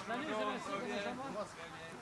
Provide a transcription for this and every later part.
Salut Sébastien, comment ça va?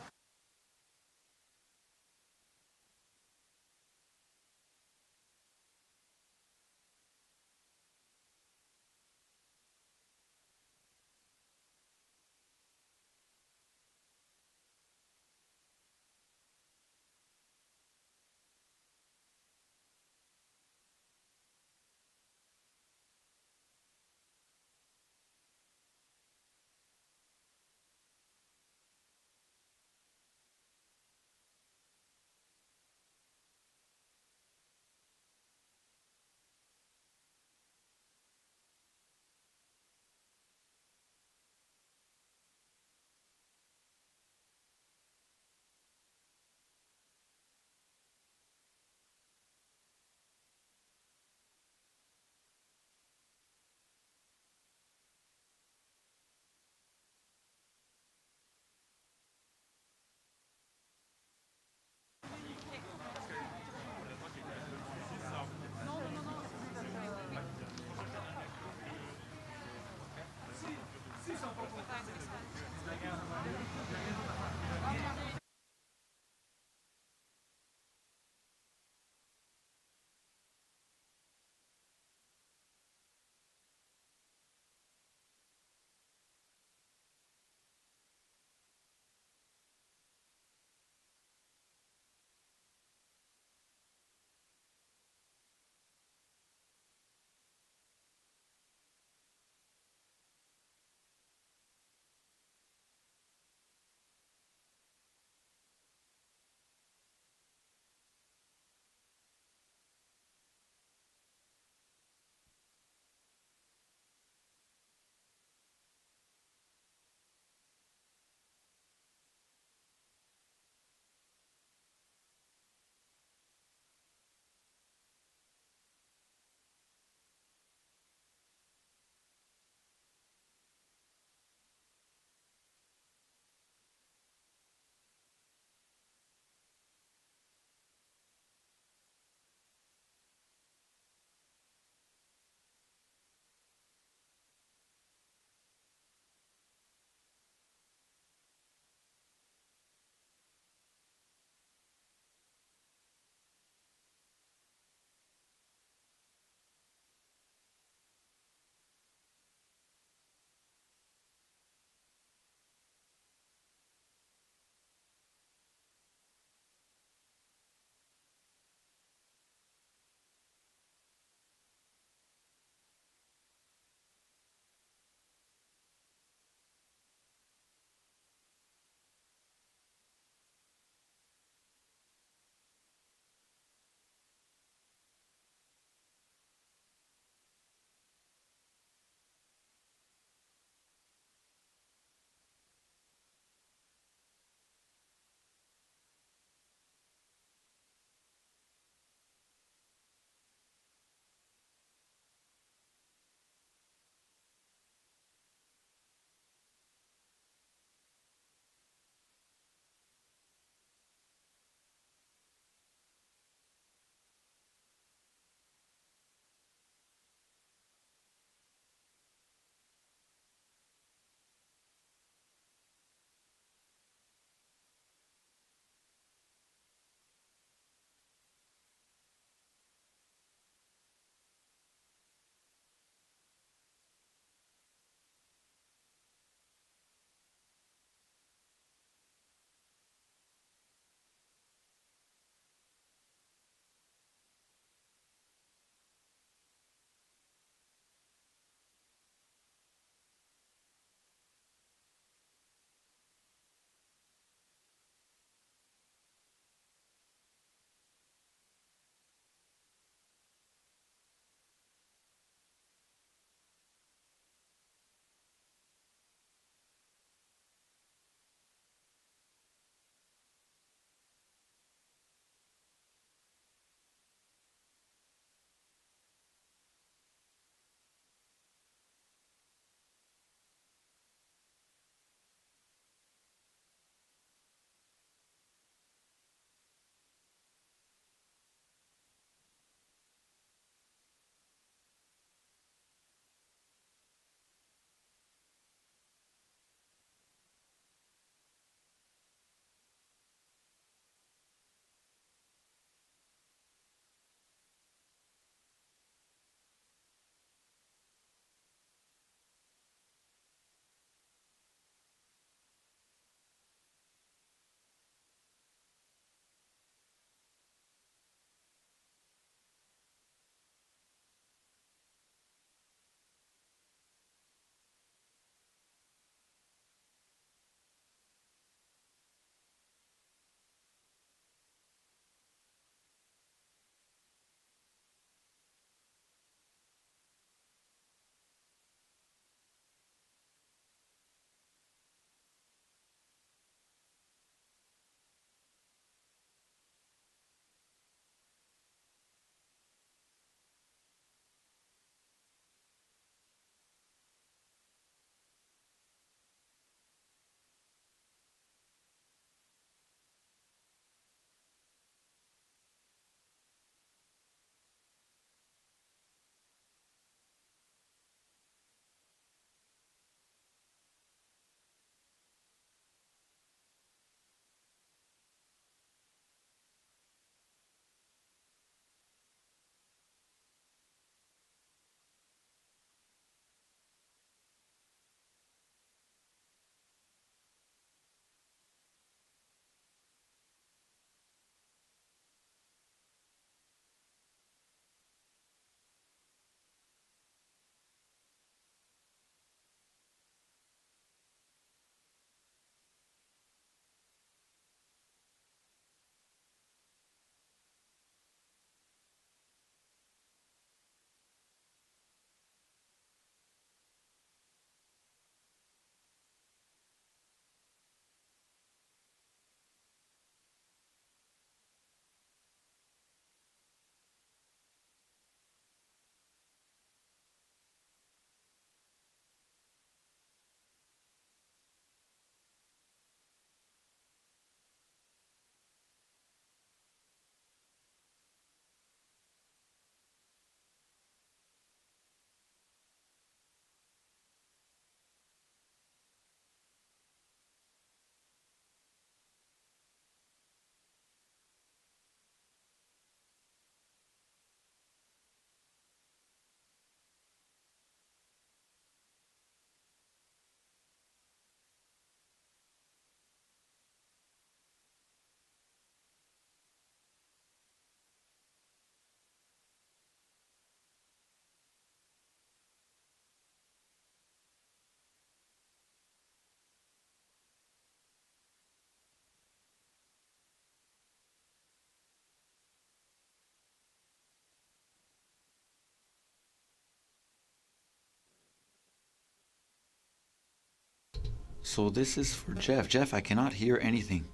So this is for Jeff. Jeff, I cannot hear anything.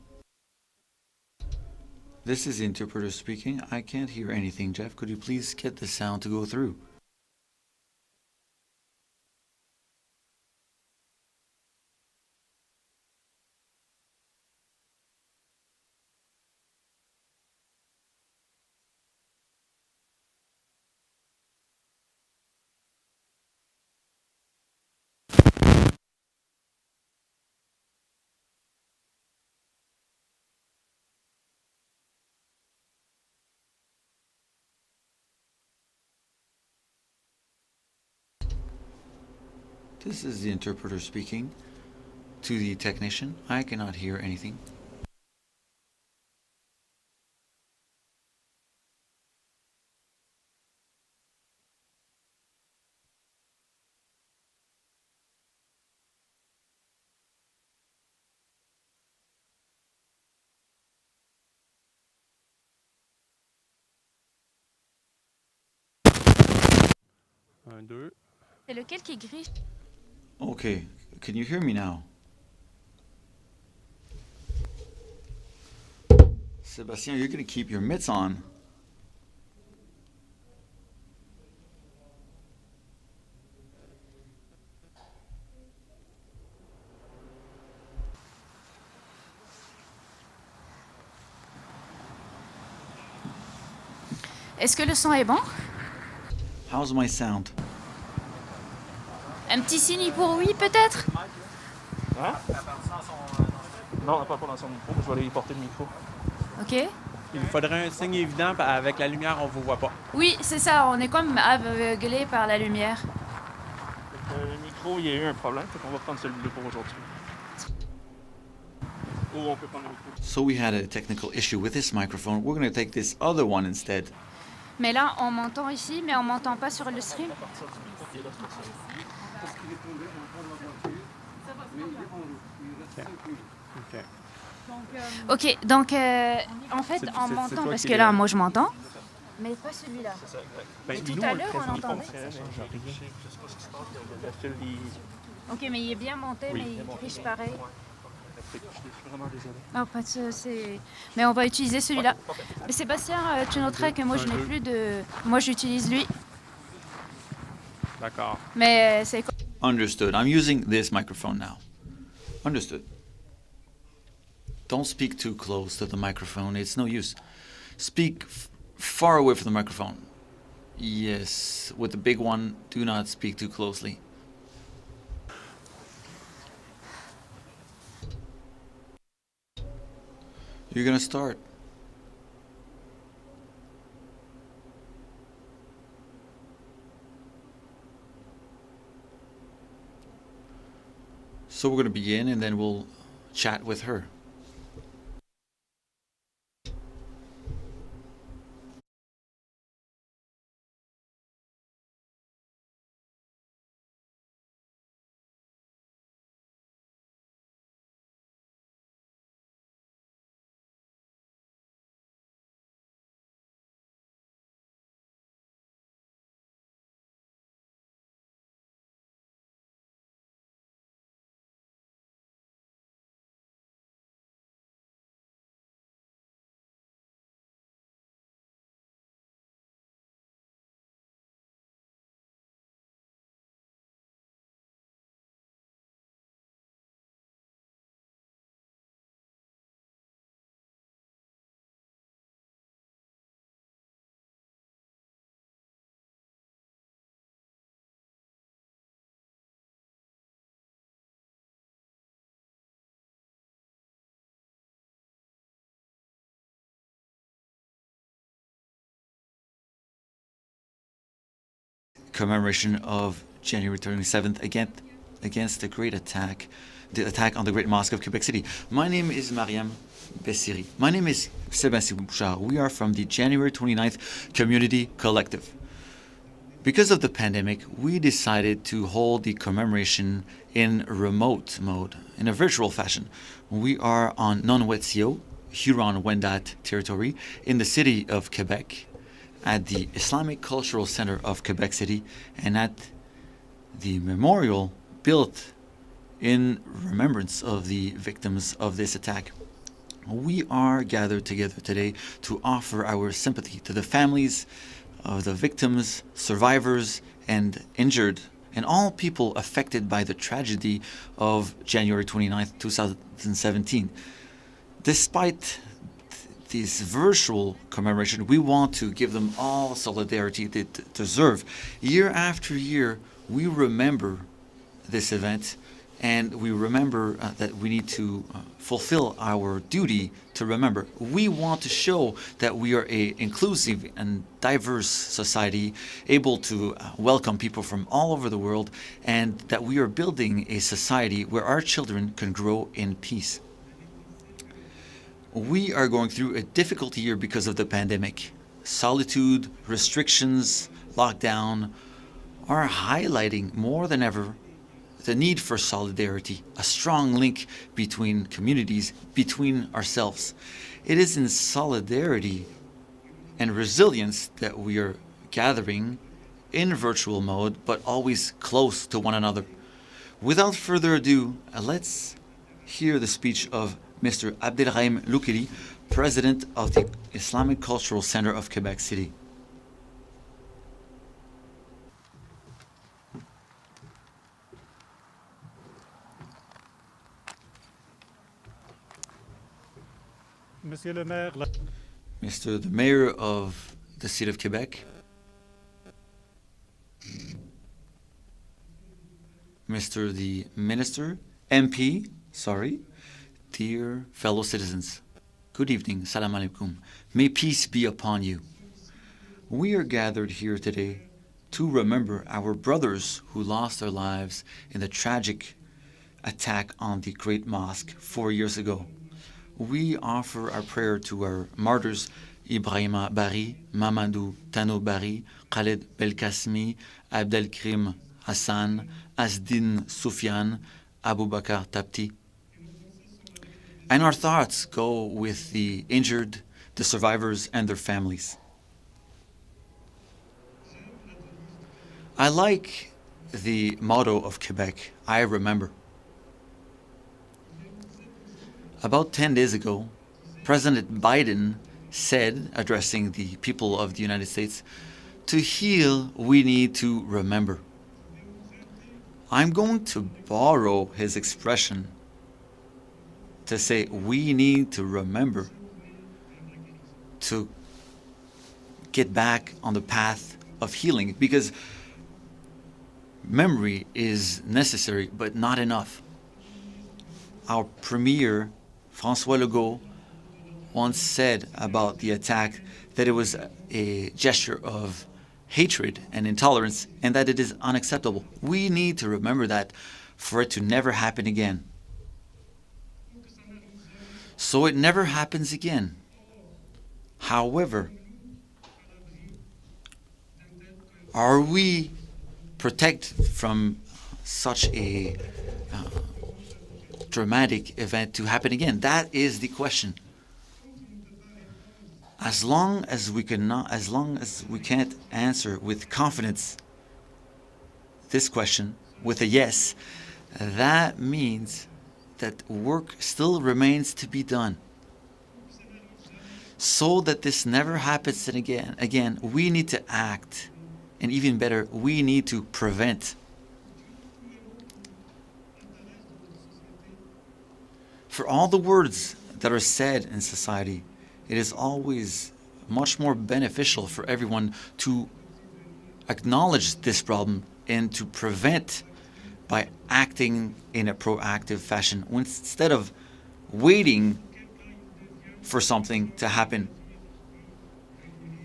This is the interpreter speaking. I can't hear anything. Jeff, could you please get the sound to go through? This is the interpreter speaking to the technician. I cannot hear anything. Un, deux. C'est lequel qui est gris? Okay, can you hear me now? Sebastien, you're going to keep your mitts on. Est-ce que le son est bon? How's my sound? Un petit signe pour oui, peut-être? Hein? Non, pas dans son micro. Je vais aller porter le micro. OK. Il faudrait un signe évident. Avec la lumière, on ne vous voit pas. Oui, c'est ça. On est comme aveuglé par la lumière. Le micro, il y a eu un problème. On va prendre celui-là pour aujourd'hui. Ou on peut prendre le micro. So we had a technical issue with this microphone. We're going to take this other one instead. Mais là, on m'entend ici, mais on m'entend pas sur le stream. OK, donc en fait, on m'entend parce que là, moi, je m'entends. Mais pas celui-là. Ben, tout nous, à on le l'heure, on présente l'entendait. pas, je sais pas ce qui se passe. Le fil, OK, mais il est bien monté, Oui. mais il triche pareil. je suis vraiment désolé. Non, pas de c'est. Mais on va utiliser celui-là. Mais Sébastien, tu noteras que moi, je n'ai plus de. Moi, j'utilise lui. D'accord. Mais c'est. Understood. I'm using this microphone now. Understood. Don't speak too close to the microphone. It's no use. Speak far away from the microphone. Yes, with the big one, do not speak too closely. You're gonna start. So we're gonna begin and then we'll chat with her. Commemoration of January 27th against the attack on the Great Mosque of Quebec City. My name is Mariam Bessiri. My name is Sébastien Bouchard. We are from the January 29th Community Collective. Because of the pandemic, we decided to hold the commemoration in remote mode, in a virtual fashion. We are on Non-Wet'siyo, Huron-Wendat territory in the city of Quebec, at the Islamic Cultural Center of Quebec City, and at the memorial built in remembrance of the victims of this attack. We are gathered together today to offer our sympathy to the families of the victims, survivors, and injured, and all people affected by the tragedy of January 29th, 2017. Despite this virtual commemoration, we want to give them all solidarity they deserve. Year after year, we remember this event, and we remember that we need to fulfill our duty to remember. We want to show that we are an inclusive and diverse society, able to welcome people from all over the world, and that we are building a society where our children can grow in peace. We are going through a difficult year because of the pandemic. Solitude, restrictions, lockdown are highlighting more than ever the need for solidarity, a strong link between communities, between ourselves. It is in solidarity and resilience that we are gathering in virtual mode, but always close to one another. Without further ado, let's hear the speech of Mr. Abdelrahim Loukeli, President of the Islamic Cultural Center of Quebec City. Monsieur le maire, Mr. the Mayor of the City of Quebec, Mr. the Minister, MP, dear fellow citizens, good evening, salam alaikum. May peace be upon you. We are gathered here today to remember our brothers who lost their lives in the tragic attack on the Great Mosque 4 years ago. We offer our prayer to our martyrs, Ibrahima Bari, Mamadou Tano Bari, Khaled Belkacemi, Abdelkrim Hassan, Asdin Soufiane, Abu Bakr Tapti. And our thoughts go with the injured, the survivors, and their families. I like the motto of Quebec, I remember. About 10 days ago, President Biden said, addressing the people of the United States, to heal, we need to remember. I'm going to borrow his expression to say we need to remember to get back on the path of healing, because memory is necessary but not enough. Our Premier, François Legault, once said about the attack that it was a gesture of hatred and intolerance, and that it is unacceptable. We need to remember that for it to never happen again. So it never happens again. However, are we protected from such a dramatic event to happen again? That is the question. As long as we can't answer with confidence this question with a yes, that means that work still remains to be done. So that this never happens again, we need to act, and even better, we need to prevent. For all the words that are said in society, it is always much more beneficial for everyone to acknowledge this problem and to prevent by acting in a proactive fashion instead of waiting for something to happen,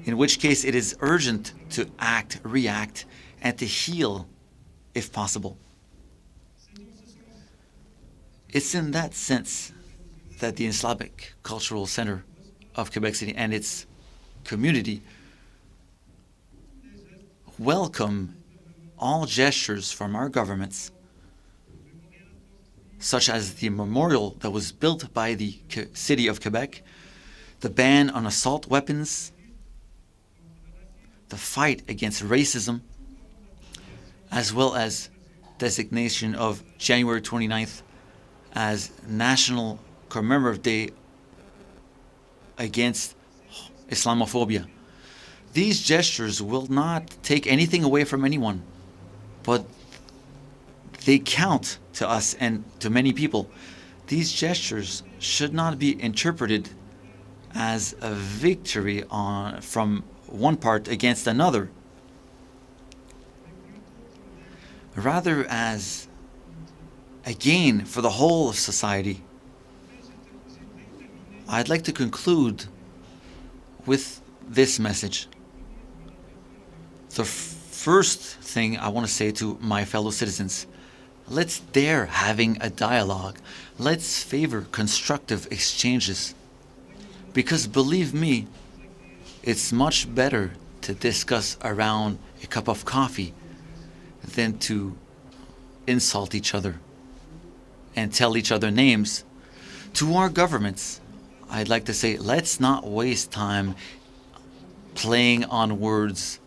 in which case it is urgent to act, react, and to heal if possible. It's in that sense that the Islamic Cultural Center of Quebec City and its community welcome all gestures from our governments, such as the memorial that was built by the City of Quebec, the ban on assault weapons, the fight against racism, as well as designation of January 29th as National Commemorative Day against Islamophobia. These gestures will not take anything away from anyone, but they count to us and to many people. These gestures should not be interpreted as a victory from one part against another, rather as a gain for the whole of society. I'd like to conclude with this message. The first thing I want to say to my fellow citizens: let's dare having a dialogue. Let's favor constructive exchanges. Because believe me, it's much better to discuss around a cup of coffee than to insult each other and tell each other names. To our governments, I'd like to say, let's not waste time playing on words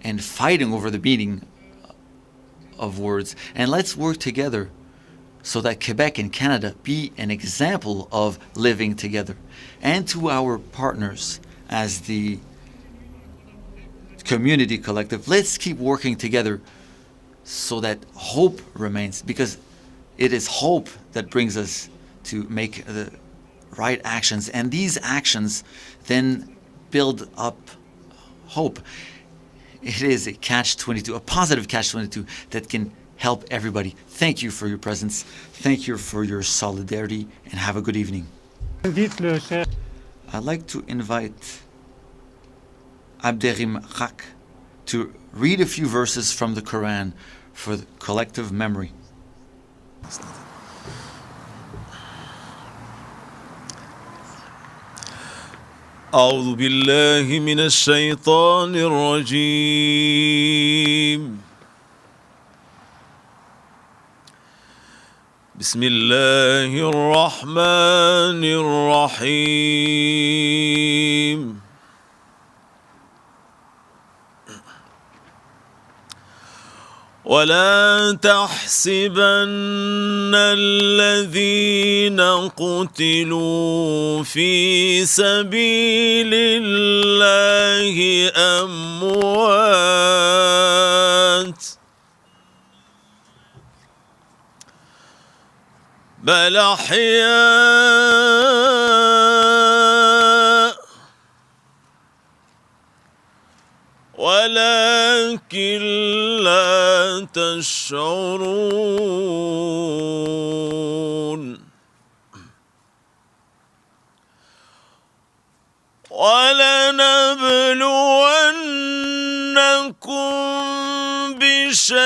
and fighting over the meaning of words. And let's work together so that Quebec and Canada be an example of living together. And to our partners as the community collective, let's keep working together so that hope remains, because it is hope that brings us to make the right actions, and these actions then build up hope. It is a catch-22, a positive catch-22 that can help everybody. Thank you for your presence. Thank you for your solidarity, and have a good evening. I'd like to invite Abderrahim Khak to read a few verses from the Quran for the collective memory. أعوذ بالله من الشيطان الرجيم. بسم الله الرحمن الرحيم. ولا تحسبن الذين قتلوا في سبيل الله أموات بل أحياء ولكن لا تشعرون. ولنبلونكم بشيء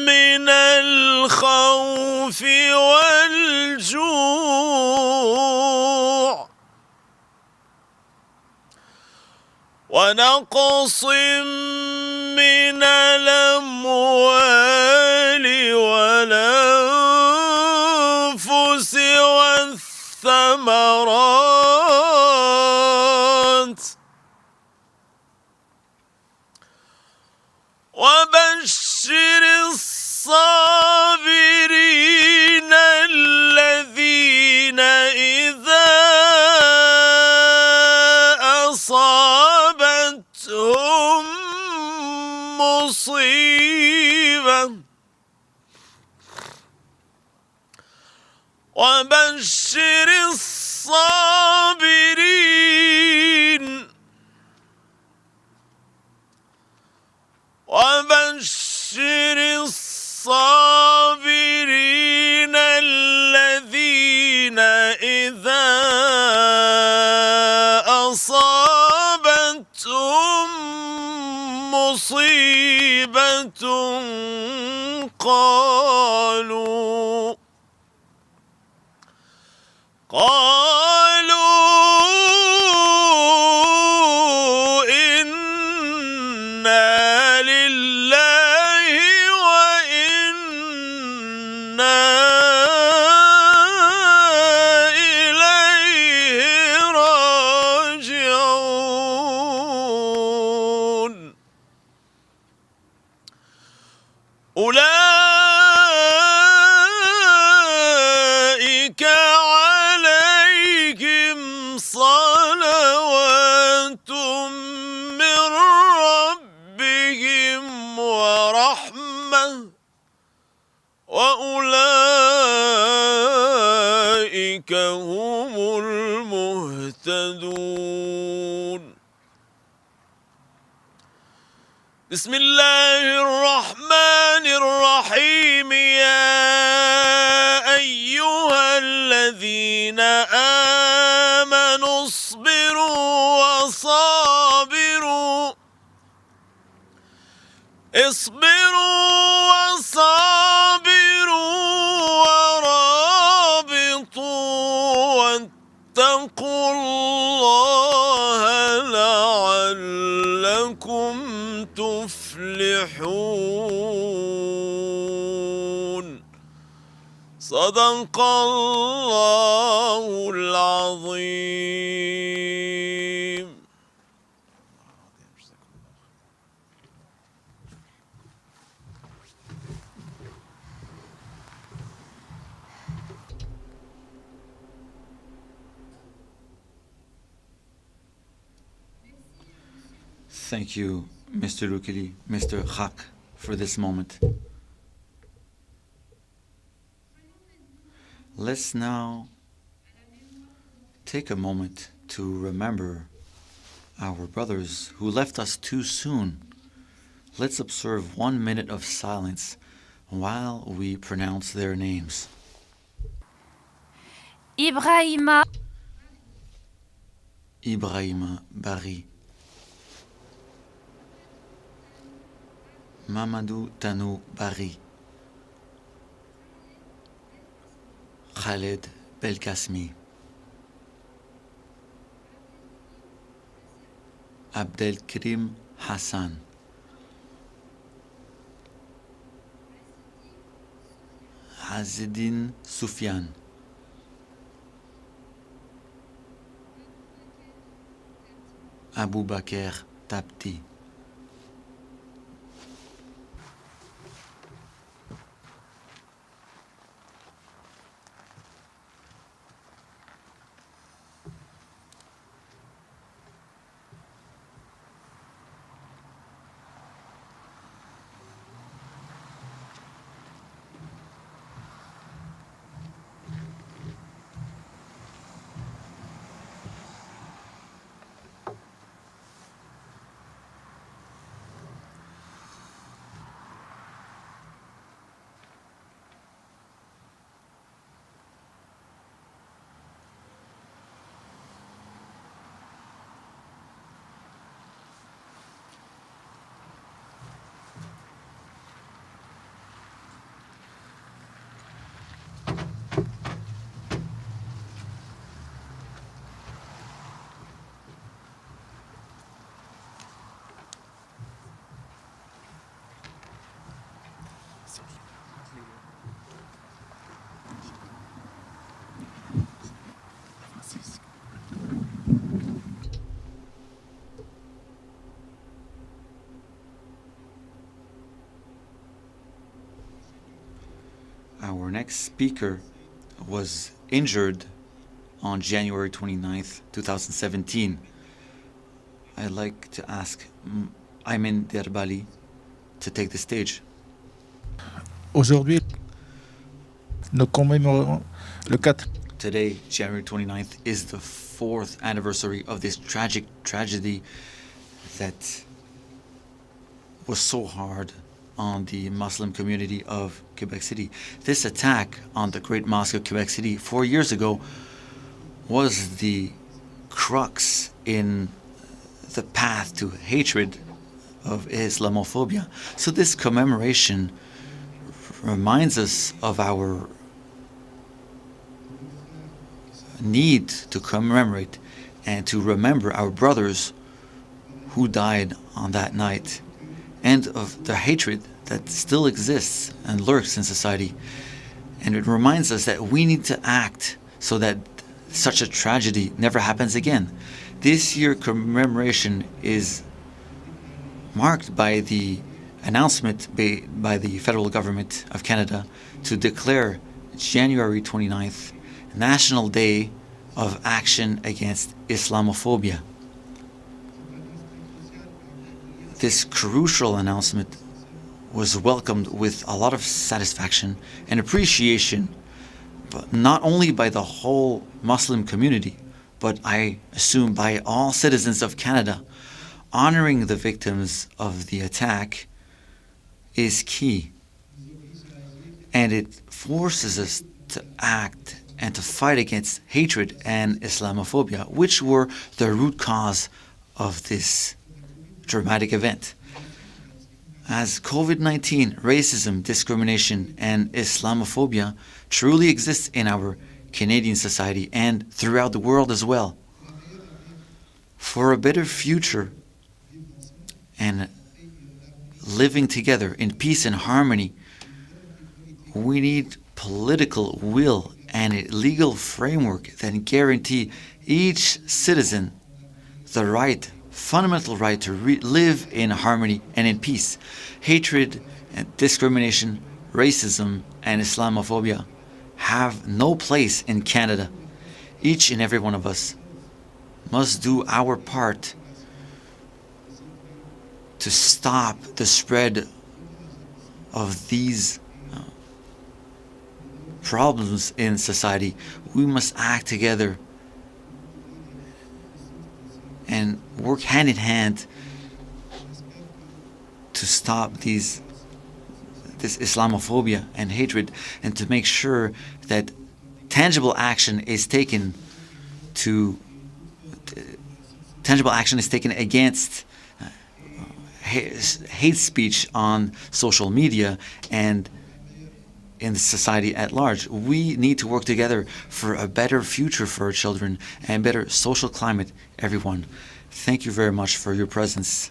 من الخوف والجوع ونقص من الأموال والأنفس والثمرات وبشر الصابرين الذين إذا أصابتهم مصيبة وبشر الصابرين وبشر الصابرين الذين إذا أصابتهم مصيبة قالوا إنا لله وإنا إليه راجعون. أولئك عليهم صلوات من ربهم ورحمة وأولئك هم المهتدون. بسم الله الرحمن الرحيم. يا أيها الذين آمنوا اصبروا وصابروا ورابطوا واتقوا الله لعلكم تفلحون. صدق الله العظيم. Thank you, Mr. Lukili, Mr. Haq, for this moment. Let's now take a moment to remember our brothers who left us too soon. Let's observe 1 minute of silence while we pronounce their names. Ibrahima Bari, Mamadou Tanou Bari, Khaled Belkasmi, Abdelkrim Hassan, Azedine Soufiane, Aboubaker Tapti, Our next speaker was injured on January 29th, 2017. I'd like to ask Aymen Derbali to take the stage. Aujourd'hui, nous commémorons le 4. Today, January 29th, is the 4th anniversary of this tragic tragedy that was so hard on the Muslim community of Quebec City. This attack on the Great Mosque of Quebec City 4 years ago was the crux in the path to hatred of Islamophobia. So this commemoration reminds us of our need to commemorate and to remember our brothers who died on that night, and of the hatred that still exists and lurks in society. And it reminds us that we need to act so that such a tragedy never happens again. This year commemoration is marked by the announcement by the federal government of Canada to declare January 29th National Day of Action Against Islamophobia. This crucial announcement was welcomed with a lot of satisfaction and appreciation, but not only by the whole Muslim community, but I assume by all citizens of Canada. Honoring the victims of the attack is key, and it forces us to act and to fight against hatred and Islamophobia, which were the root cause of this dramatic event. As COVID-19, racism, discrimination, and Islamophobia truly exists in our Canadian society and throughout the world as well. For a better future and living together in peace and harmony, we need political will and a legal framework that guarantee each citizen the right, fundamental right to live in harmony and in peace. Hatred and discrimination, racism and Islamophobia have no place in Canada. Each and every one of us must do our part to stop the spread of these problems in society. We must act together and work hand in hand to stop this Islamophobia and hatred, and to make sure that tangible action is taken against hate speech on social media and in society at large. We need to work together for a better future for our children and better social climate, everyone. Thank you very much for your presence.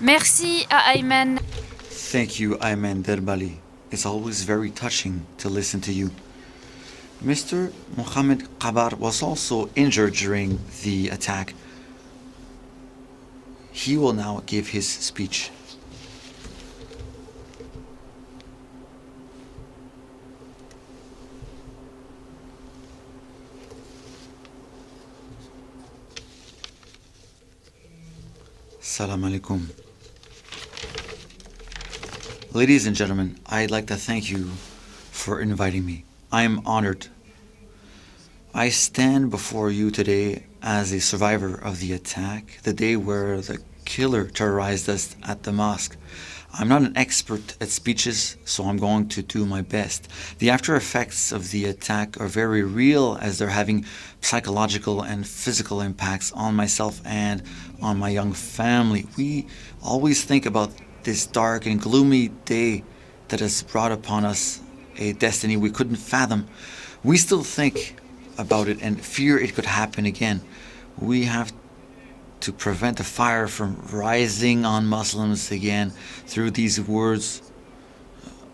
Merci à Ayman. Thank you, Ayman Derbali. It's always very touching to listen to you. Mr. Mohammed Qabar was also injured during the attack. He will now give his speech. Salam alaikum. Ladies and gentlemen, I'd like to thank you for inviting me. I am honored. I stand before you today as a survivor of the attack, the day where the killer terrorized us at the mosque. I'm not an expert at speeches, so I'm going to do my best. The after effects of the attack are very real, as they're having psychological and physical impacts on myself and on my young family. We always think about this dark and gloomy day that has brought upon us a destiny we couldn't fathom. We still think about it and fear it could happen again. We have to prevent the fire from rising on Muslims again through these words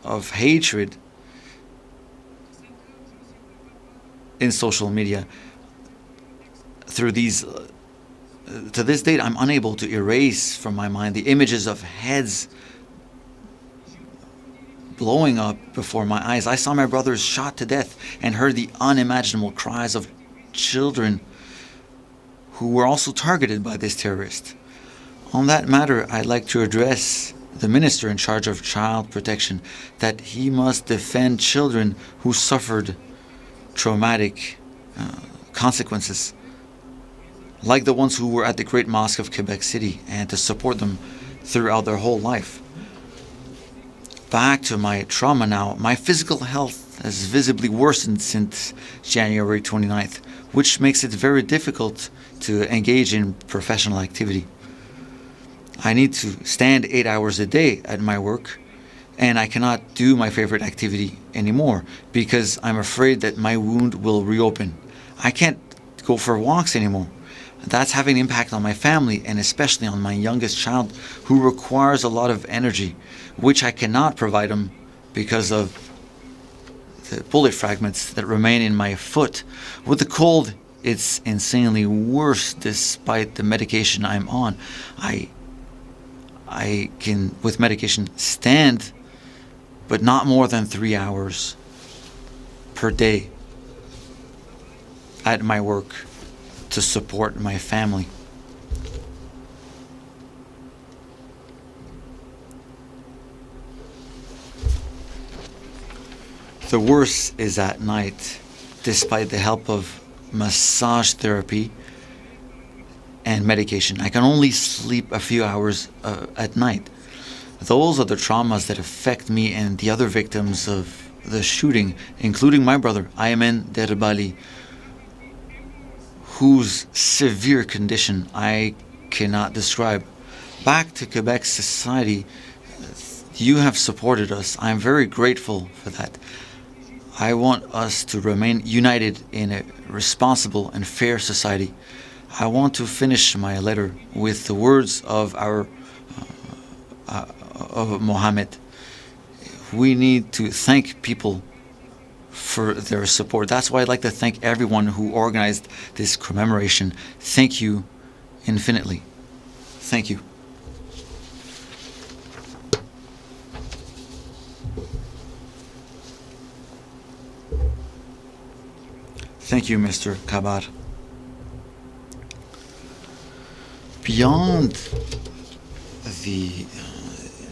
of hatred in social media. Through these to this date, I'm unable to erase from my mind the images of heads blowing up before my eyes. I saw my brothers shot to death and heard the unimaginable cries of children who were also targeted by this terrorist. On that matter, I'd like to address the minister in charge of child protection that he must defend children who suffered traumatic consequences, like the ones who were at the Great Mosque of Quebec City, and to support them throughout their whole life. Back to my trauma now. My physical health has visibly worsened since January 29th, which makes it very difficult to engage in professional activity. I need to stand 8 hours a day at my work, and I cannot do my favorite activity anymore because I'm afraid that my wound will reopen. I can't go for walks anymore. That's having an impact on my family and especially on my youngest child who requires a lot of energy, which I cannot provide him because of the bullet fragments that remain in my foot. With the cold, it's insanely worse despite the medication I'm on. I can, with medication, stand, but not more than 3 hours per day at my work to support my family. The worst is at night, despite the help of massage therapy and medication. I can only sleep a few hours at night. Those are the traumas that affect me and the other victims of the shooting, including my brother, Ayman Derbali, whose severe condition I cannot describe. Back to Quebec society, you have supported us. I'm very grateful for that. I want us to remain united in a responsible and fair society. I want to finish my letter with the words of of Mohammed. We need to thank people for their support. That's why I'd like to thank everyone who organized this commemoration. Thank you infinitely. Thank you. Thank you, Mr. Kabar. Beyond the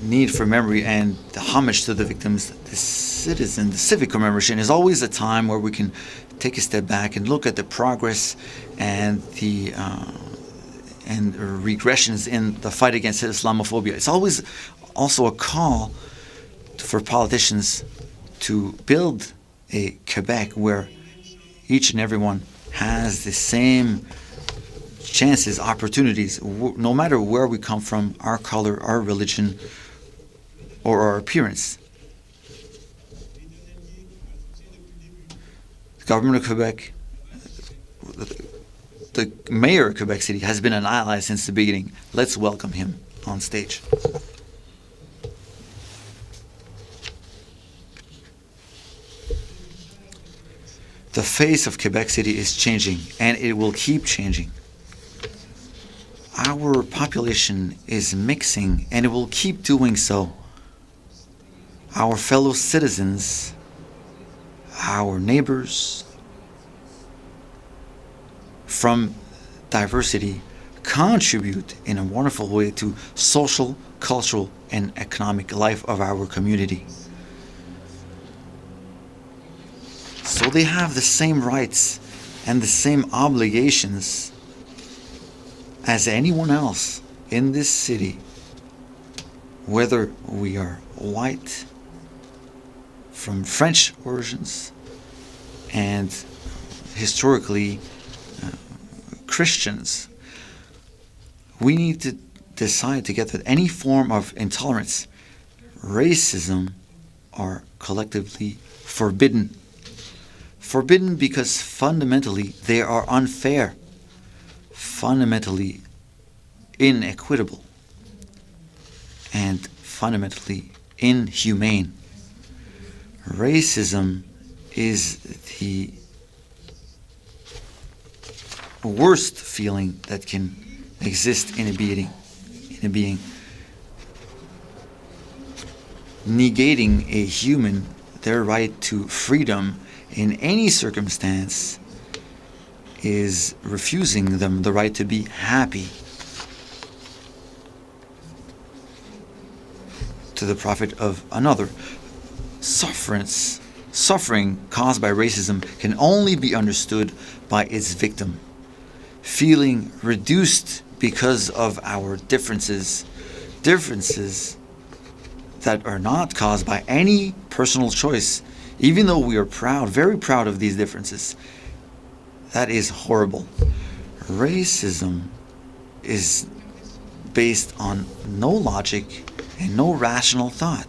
need for memory and the homage to the victims, the civic commemoration is always a time where we can take a step back and look at the progress and the regressions in the fight against Islamophobia. It's always also a call for politicians to build a Quebec where each and everyone has the same chances, opportunities, no matter where we come from, our color, our religion, or our appearance. The government of Quebec, the mayor of Quebec City, has been an ally since the beginning. Let's welcome him on stage. The face of Quebec City is changing, and it will keep changing. Our population is mixing, and it will keep doing so. Our fellow citizens, our neighbors, from diversity, contribute in a wonderful way to social, cultural, and economic life of our community. So they have the same rights and the same obligations as anyone else in this city, whether we are white, from French origins, and historically Christians. We need to decide together that any form of intolerance, racism, are collectively forbidden. Forbidden because fundamentally they are unfair, fundamentally inequitable, and fundamentally inhumane. Racism is the worst feeling that can exist in a being. Negating a human their right to freedom in any circumstance is refusing them the right to be happy. To the profit of another. Suffering caused by racism can only be understood by its victim. Feeling reduced because of our differences that are not caused by any personal choice, even though we are proud, very proud of these differences. That is horrible. Racism is based on no logic and no rational thought.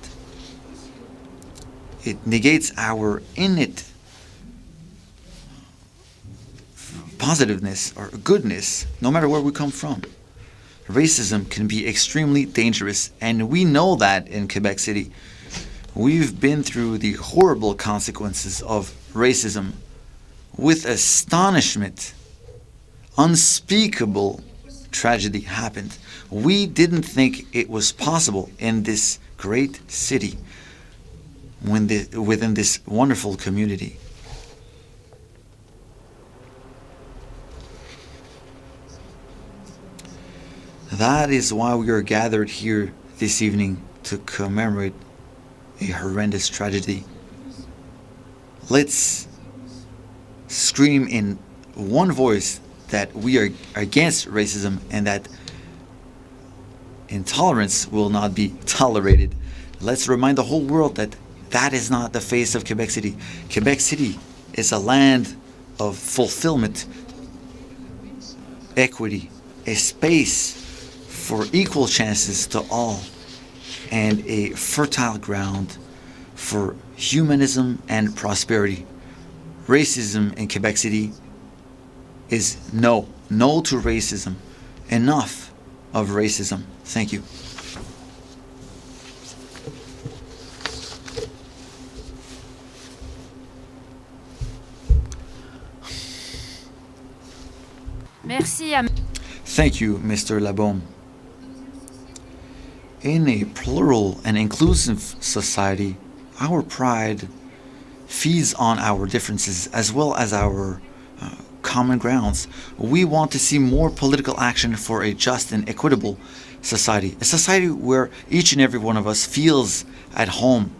It negates our innate positiveness or goodness, no matter where we come from. Racism can be extremely dangerous, and we know that in Quebec City. We've been through the horrible consequences of racism with astonishment. Unspeakable tragedy happened. We didn't think it was possible in this great city, within this wonderful community. That is why we are gathered here this evening to commemorate a horrendous tragedy. Let's scream in one voice that we are against racism and that intolerance will not be tolerated. Let's remind the whole world that that is not the face of Quebec City. Quebec City is a land of fulfillment, equity, a space for equal chances to all, and a fertile ground for humanism and prosperity. Racism in Quebec City is no to racism. Enough of racism. Thank you. Merci. Thank you, Mr. Labaume. In a plural and inclusive society, our pride feeds on our differences as well as our common grounds. We want to see more political action for a just and equitable society. A society where each and every one of us feels at home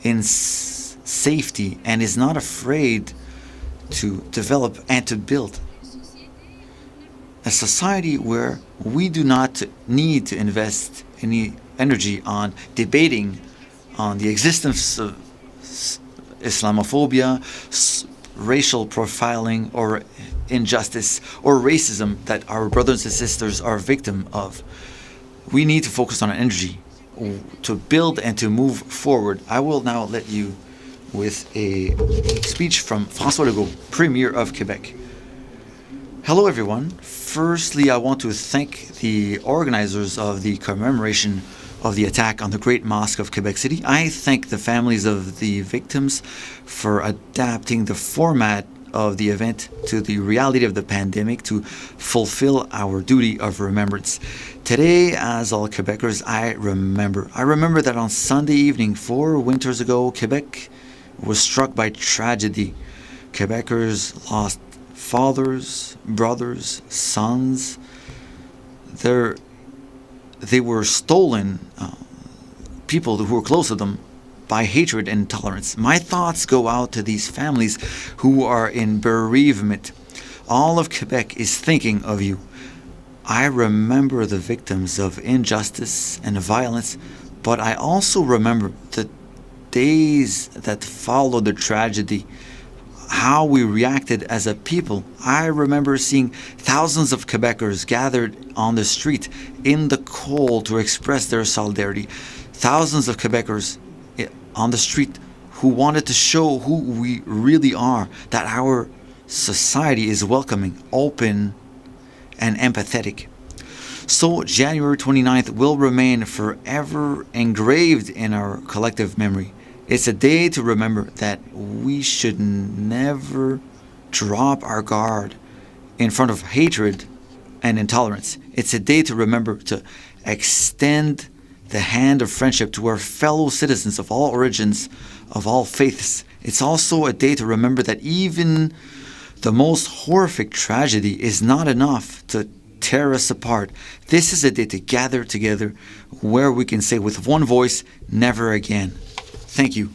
in safety and is not afraid to develop and to build. A society where we do not need to invest any energy on debating on the existence of Islamophobia, racial profiling, or injustice, or racism that our brothers and sisters are victim of. We need to focus on our energy to build and to move forward. I will now let you with a speech from François Legault, Premier of Quebec. Hello everyone. Firstly, I want to thank the organizers of the commemoration of the attack on the Great Mosque of Quebec City. I thank the families of the victims for adapting the format of the event to the reality of the pandemic to fulfill our duty of remembrance. Today, as all Quebecers, I remember that on Sunday evening, 4 winters ago, Quebec was struck by tragedy. Quebecers lost fathers, brothers, sons. They were stolen, people who were close to them, by hatred and intolerance. My thoughts go out to these families who are in bereavement. All of Quebec is thinking of you. I remember the victims of injustice and violence, but I also remember the days that followed the tragedy, how we reacted as a people. I remember seeing thousands of Quebecers gathered on the street in the cold to express their solidarity. Thousands of Quebecers on the street who wanted to show who we really are, that our society is welcoming, open, and empathetic. So January 29th will remain forever engraved in our collective memory. It's a day to remember that we should never drop our guard in front of hatred and intolerance. It's a day to remember to extend the hand of friendship to our fellow citizens of all origins, of all faiths. It's also a day to remember that even the most horrific tragedy is not enough to tear us apart. This is a day to gather together where we can say with one voice, never again. Thank you.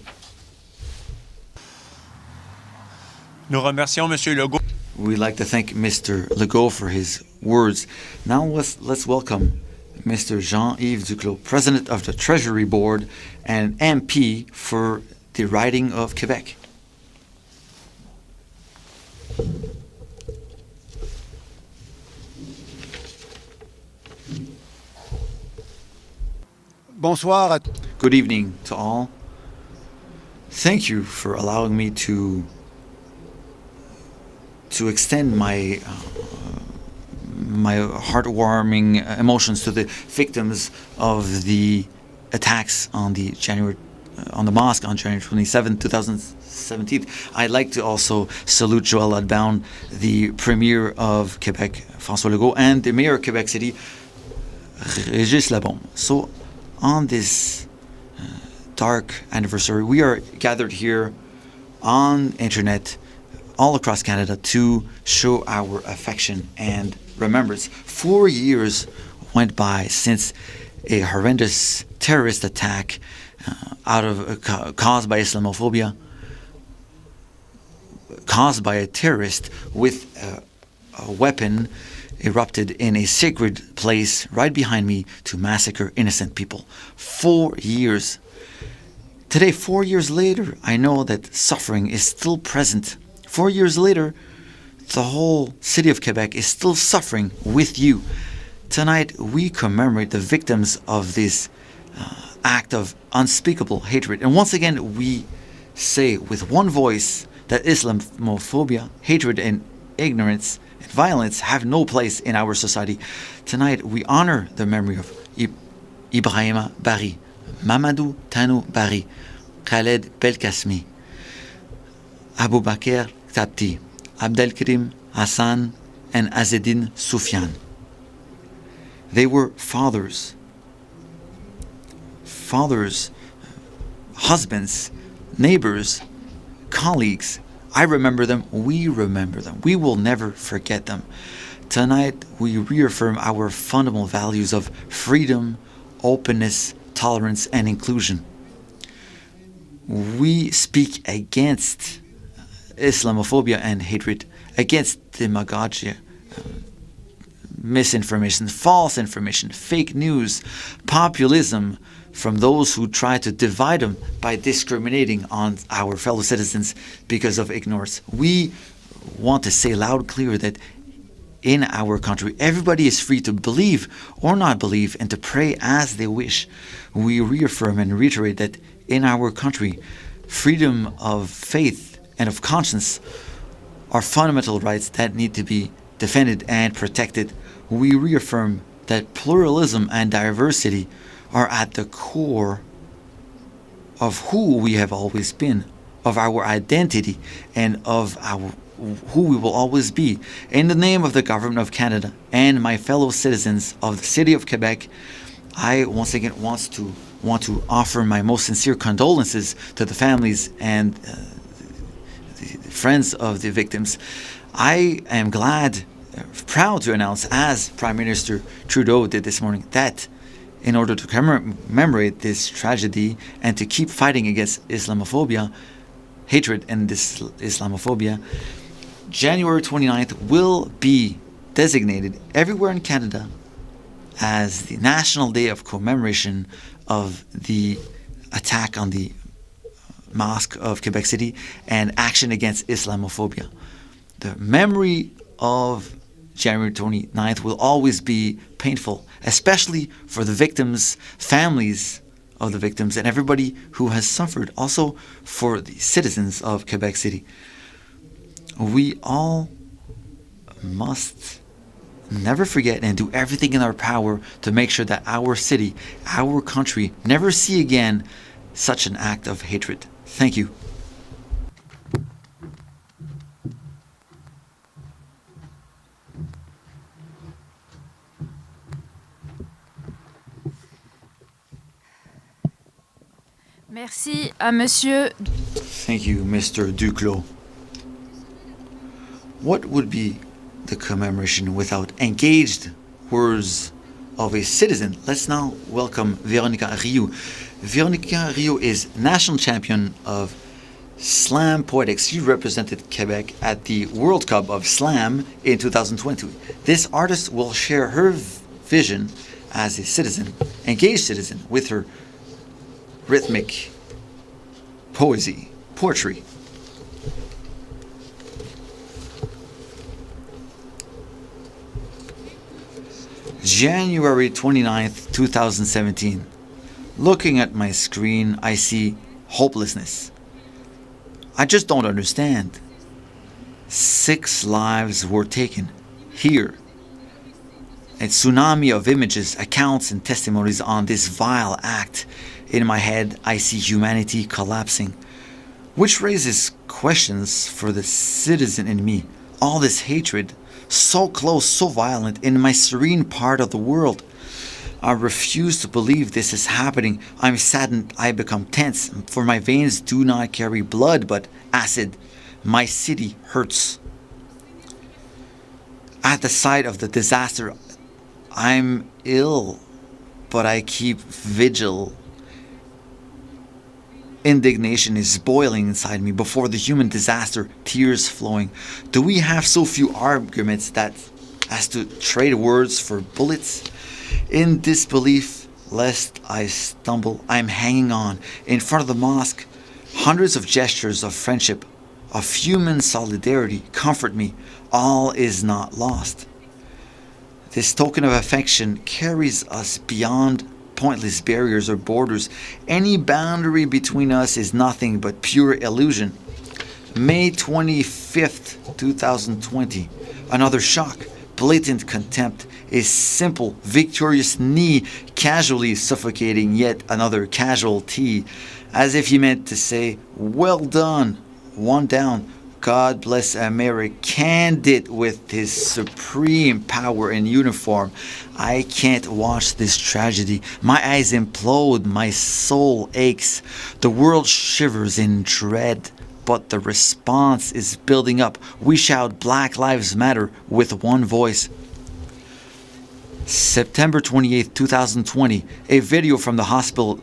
Nous remercions Monsieur Legault. We'd like to thank Mr. Legault for his words. Now let's welcome Mr. Jean-Yves Duclos, President of the Treasury Board and MP for the riding of Quebec. Bonsoir. Good evening to all. Thank you for allowing me to extend my heartwarming emotions to the victims of the attacks on the mosque on January 27, 2017. I'd like to also salute Joël Adbound, the Premier of Quebec, François Legault, and the Mayor of Quebec City, Régis Labombe. So, on this dark anniversary, we are gathered here on internet all across Canada to show our affection and remembrance. 4 years went by since a horrendous terrorist attack caused by Islamophobia, caused by a terrorist with a weapon erupted in a sacred place right behind me to massacre innocent people. 4 years. Today, 4 years later, I know that suffering is still present. 4 years later, the whole city of Quebec is still suffering with you. Tonight, we commemorate the victims of this act of unspeakable hatred. And once again, we say with one voice that Islamophobia, hatred, and ignorance and violence have no place in our society. Tonight, we honor the memory of Ibrahima Bari, Mamadou Tanou Bari, Khaled Belkacemi, Abu Bakr Tabti, Abdelkrim Hassan, and Azedine Soufiane. They were fathers, husbands, neighbors, colleagues. I remember them, we remember them. We will never forget them. Tonight, we reaffirm our fundamental values of freedom, openness, tolerance, and inclusion. We speak against Islamophobia and hatred, against demagogia, misinformation, false information, fake news, populism from those who try to divide them by discriminating on our fellow citizens because of ignorance. We want to say loud and clear that in our country, everybody is free to believe or not believe and to pray as they wish. We reaffirm and reiterate that in our country, freedom of faith and of conscience are fundamental rights that need to be defended and protected. We reaffirm that pluralism and diversity are at the core of who we have always been, of our identity, and of who we will always be. In the name of the Government of Canada and my fellow citizens of the City of Quebec, I once again want to offer my most sincere condolences to the families and the friends of the victims. I am proud to announce, as Prime Minister Trudeau did this morning, that in order to commemorate this tragedy and to keep fighting against Islamophobia, hatred and this Islamophobia, January 29th will be designated everywhere in Canada as the National Day of Commemoration of the attack on the Mosque of Quebec City and action against Islamophobia. The memory of January 29th will always be painful, especially for the victims, families of the victims, and everybody who has suffered, also for the citizens of Quebec City. We all must never forget and do everything in our power to make sure that our city, our country, never see again such an act of hatred. Thank you. Merci à Monsieur. Thank you, Mr. Duclos. What would be the commemoration without engaged words of a citizen? Let's now welcome Véronica Rioux. Véronica Rioux is national champion of slam poetics. She represented Quebec at the World Cup of Slam in 2020. This artist will share her vision as a citizen, engaged citizen, with her rhythmic poetry. January 29th, 2017. Looking at my screen, I see hopelessness. I just don't understand. 6 lives were taken here. A tsunami of images, accounts, and testimonies on this vile act. In my head, I see humanity collapsing, which raises questions for the citizen in me. All this hatred, so close, so violent, in my serene part of the world. I refuse to believe this is happening. I'm saddened. I become tense, for my veins do not carry blood but acid. My city hurts. At the sight of the disaster, I'm ill, but I keep vigil. Indignation is boiling inside me before the human disaster, tears flowing. Do we have so few arguments that as to trade words for bullets? In disbelief, lest I stumble, I'm hanging on. In front of the mosque, hundreds of gestures of friendship, of human solidarity, comfort me. All is not lost. This token of affection carries us beyond pointless barriers or borders. Any boundary between us is nothing but pure illusion. May 25th, 2020. Another shock. Blatant contempt. A simple, victorious knee casually suffocating yet another casualty. As if he meant to say, well done, one down. God bless America, candid with his supreme power in uniform. I can't watch this tragedy. My eyes implode, my soul aches. The world shivers in dread, but the response is building up. We shout Black Lives Matter with one voice. September 28th, 2020, a video from the hospital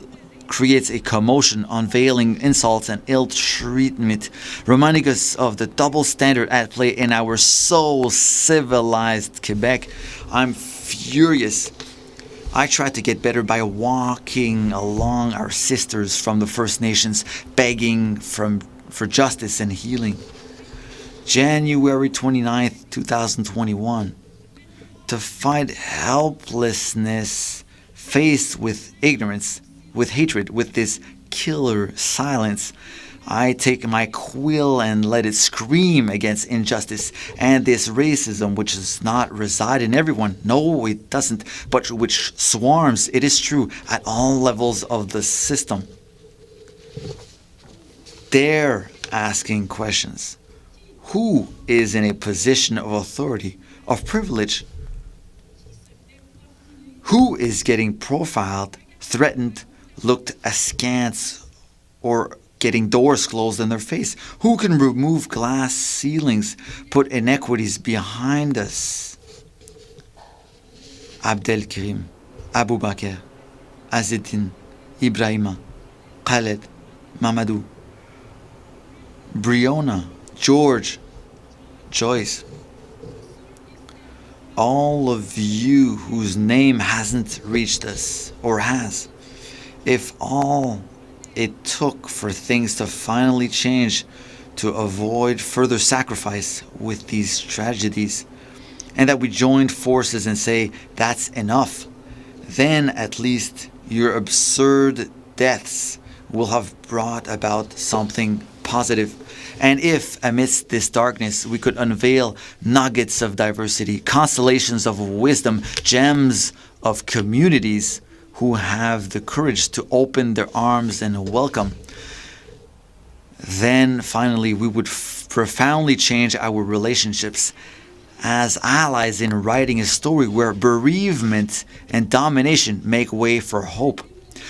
creates a commotion, unveiling insults and ill treatment, reminding us of the double standard at play in our so civilized Quebec. I'm furious. I tried to get better by walking along our sisters from the First Nations, begging for justice and healing. January 29th, 2021. To fight helplessness faced with ignorance, with hatred, with this killer silence, I take my quill and let it scream against injustice and this racism which does not reside in everyone. No, it doesn't, but which swarms, it is true, at all levels of the system. They're asking questions. Who is in a position of authority, of privilege? Who is getting profiled, threatened, looked askance, or getting doors closed in their face? Who can remove glass ceilings, put inequities behind us? Abdelkrim, Abu Bakr, Azedin, Ibrahima, Khaled, Mamadou, Briona, George, Joyce. All of you whose name hasn't reached us, or has. If all it took for things to finally change, to avoid further sacrifice with these tragedies, and that we joined forces and say, that's enough, then at least your absurd deaths will have brought about something positive. And if amidst this darkness we could unveil nuggets of diversity, constellations of wisdom, gems of communities who have the courage to open their arms and welcome, then finally we would profoundly change our relationships as allies in writing a story where bereavement and domination make way for hope,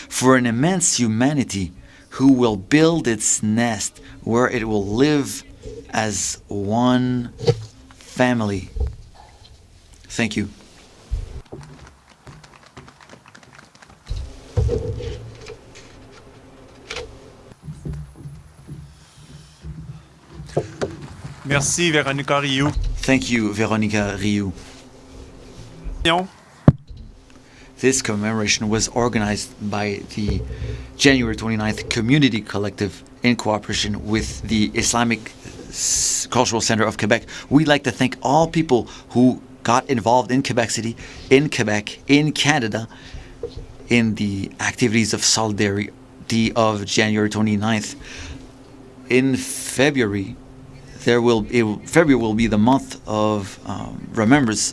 for an immense humanity who will build its nest where it will live as one family. Thank you. Merci, Véronica Rioux. Thank you, Véronica Rioux. This commemoration was organized by the January 29th Community Collective in cooperation with the Islamic Cultural Center of Quebec. We'd like to thank all people who got involved in Quebec City, in Quebec, in Canada, in the activities of solidarity of January 29th. In February, February will be the month of remembrance,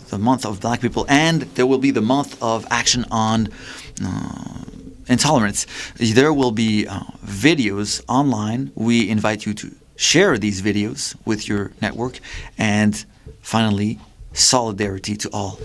the month of Black people, and there will be the month of action on intolerance. There will be videos online. We invite you to share these videos with your network. And finally, solidarity to all.